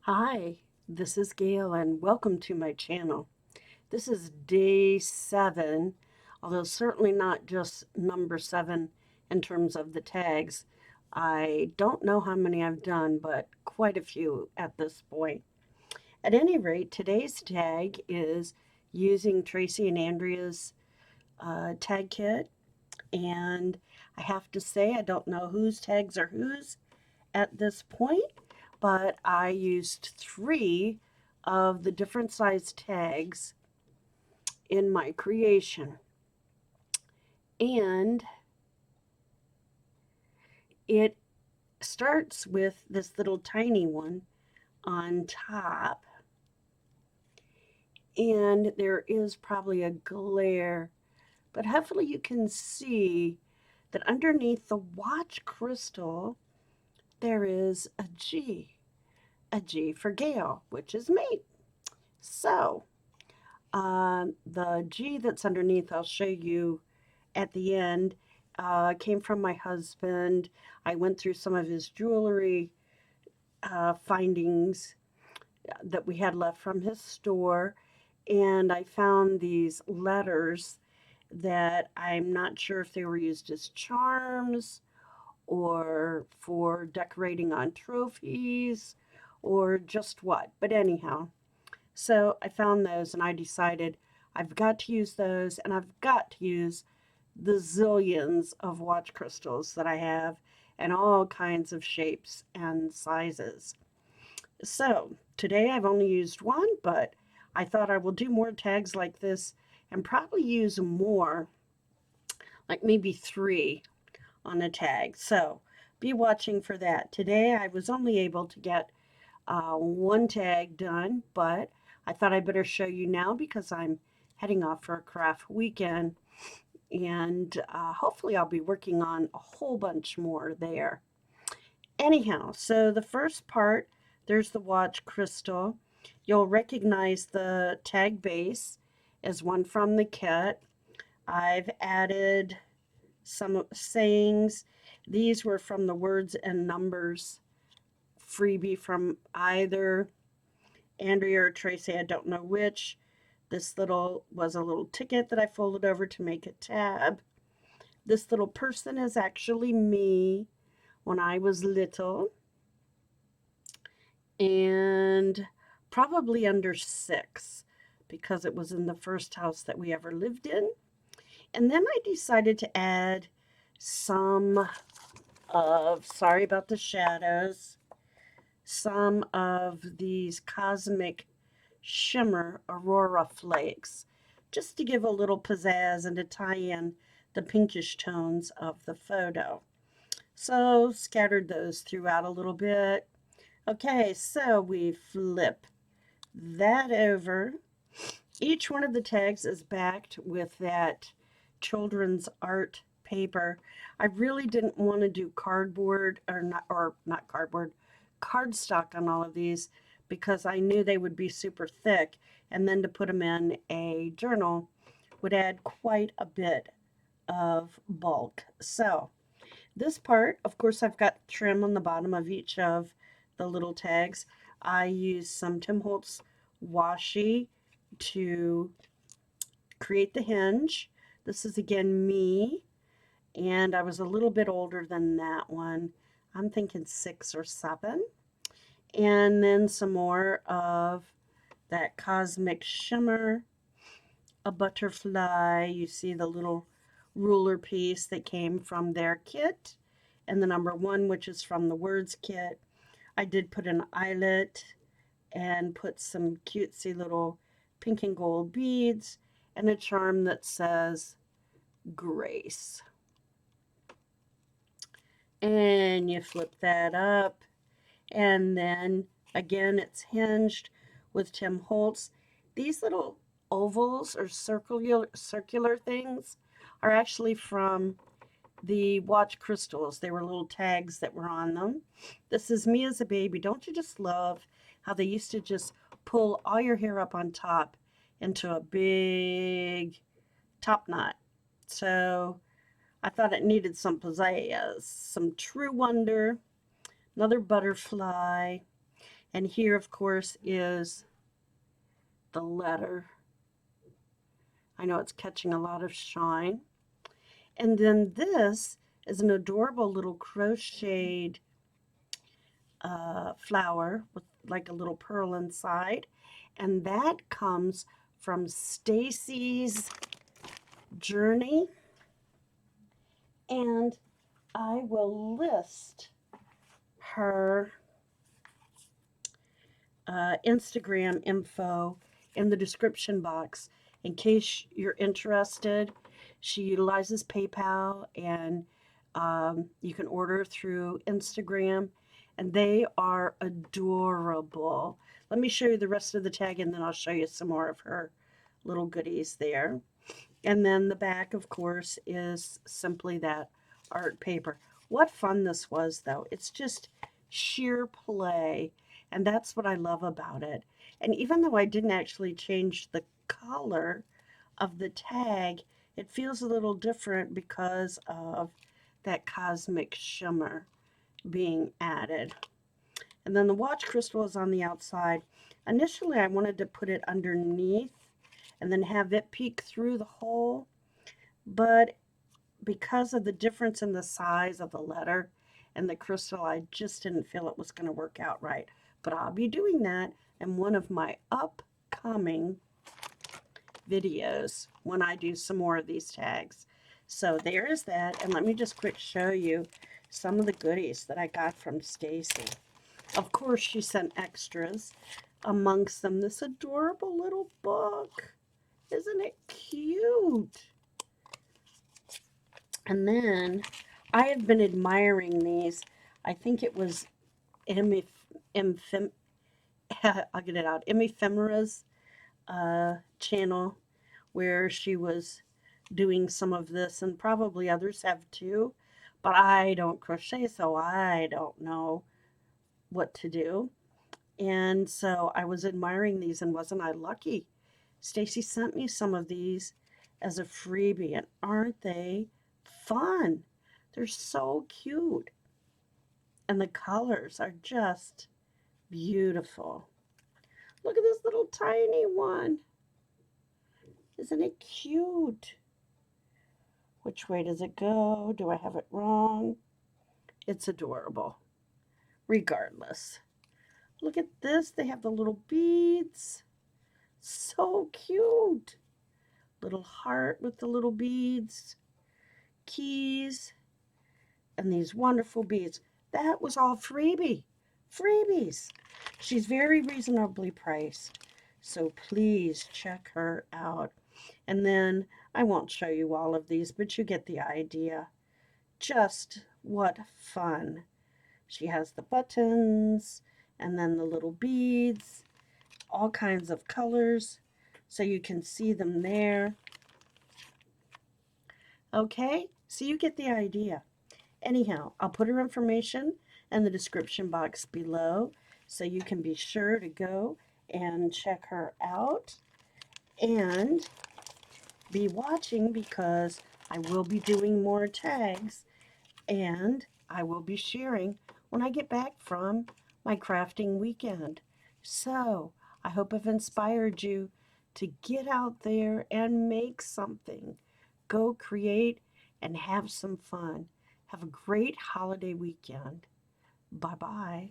Hi, this is Gail and welcome to my channel. This is day 7, although certainly not just number 7 in terms of the tags. I don't know how many I've done, but quite a few at this point. At any rate, today's tag is using Tracie and Andrea's tag kit, and I have to say I don't know whose tags are whose at this point, but I used 3 of the different size tags in my creation. And it starts with this little tiny one on top. And there is probably a glare, but hopefully you can see that underneath the watch crystal, there is a G for Gail, which is me. So the G that's underneath, I'll show you at the end, came from my husband. I went through some of his jewelry findings that we had left from his store, and I found these letters that I'm not sure if they were used as charms or for decorating on trophies or just what. But anyhow, so I found those and I decided I've got to use those and I've got to use the zillions of watch crystals that I have and all kinds of shapes and sizes. So today I've only used one, but I thought I will do more tags like this and probably use more, like maybe 3 on a tag. So be watching for that. Today I was only able to get one tag done, but I thought I better show you now because I'm heading off for a craft weekend and hopefully I'll be working on a whole bunch more there. Anyhow, so the first part, there's the watch crystal. You'll recognize the tag base as one from the kit. I've added some sayings. These were from the words and numbers freebie from either Andrea or Tracie, I don't know which. This little was a little ticket that I folded over to make a tab. This little person is actually me when I was little and probably under 6 because it was in the first house that we ever lived in. And then I decided to add some sorry about the shadows, some of these cosmic shimmer aurora flakes, just to give a little pizzazz and to tie in the pinkish tones of the photo. So scattered those throughout a little bit. Okay, so we flip that over. Each one of the tags is backed with that children's art paper. I really didn't want to do cardboard or not cardboard, cardstock on all of these because I knew they would be super thick, and then to put them in a journal would add quite a bit of bulk. So this part, of course, I've got trim on the bottom of each of the little tags. I use some Tim Holtz washi to create the hinge. This is again me, and I was a little bit older than that one. I'm thinking 6 or 7. And then some more of that cosmic shimmer, a butterfly. You see the little ruler piece that came from their kit, and the number 1, which is from the words kit. I did put an eyelet and put some cutesy little pink and gold beads and a charm that says grace. And you flip that up, and then again it's hinged with Tim Holtz. These little ovals or circular things are actually from the watch crystals. They were little tags that were on them. This is me as a baby. Don't you just love how they used to just pull all your hair up on top into a big top knot? So I thought it needed some pizzazz, some true wonder, another butterfly. And here, of course, is the letter. I know it's catching a lot of shine. And then this is an adorable little crocheted flower with like a little pearl inside. And that comes from Stacy's journey. And I will list her Instagram info in the description box in case you're interested. She utilizes PayPal, and you can order through Instagram, and they are adorable. Let me show you the rest of the tag, and then I'll show you some more of her little goodies there. And then the back, of course, is simply that art paper. What fun this was, though. It's just sheer play. And that's what I love about it. And even though I didn't actually change the color of the tag, it feels a little different because of that cosmic shimmer being added. And then the watch crystal is on the outside. Initially, I wanted to put it underneath and then have it peek through the hole, but because of the difference in the size of the letter and the crystal, I just didn't feel it was going to work out right. But I'll be doing that in one of my upcoming videos when I do some more of these tags. So there is that, and let me just quick show you some of the goodies that I got from Stacy. Of course, she sent extras, amongst them this adorable little book. Isn't it cute? And then I have been admiring these. I think it was Emmy, I'll get it out, Emmy Femera's channel where she was doing some of this, and probably others have too. But I don't crochet, so I don't know what to do. And so I was admiring these, and wasn't I lucky? Stacy sent me some of these as a freebie, and aren't they fun? They're so cute. And the colors are just beautiful. Look at this little tiny one. Isn't it cute? Which way does it go? Do I have it wrong? It's adorable. Regardless. Look at this. They have the little beads. So cute. Little heart with the little beads. Keys. And these wonderful beads. That was all freebie. Freebies. She's very reasonably priced. So please check her out. And then I won't show you all of these, but you get the idea. Just what fun. She has the buttons and then the little beads, all kinds of colors, so you can see them there. Okay, so you get the idea. Anyhow, I'll put her information in the description box below, so you can be sure to go and check her out and be watching, because I will be doing more tags, and I will be sharing when I get back from my crafting weekend. So I hope I've inspired you to get out there and make something. Go create and have some fun. Have a great holiday weekend. Bye-bye.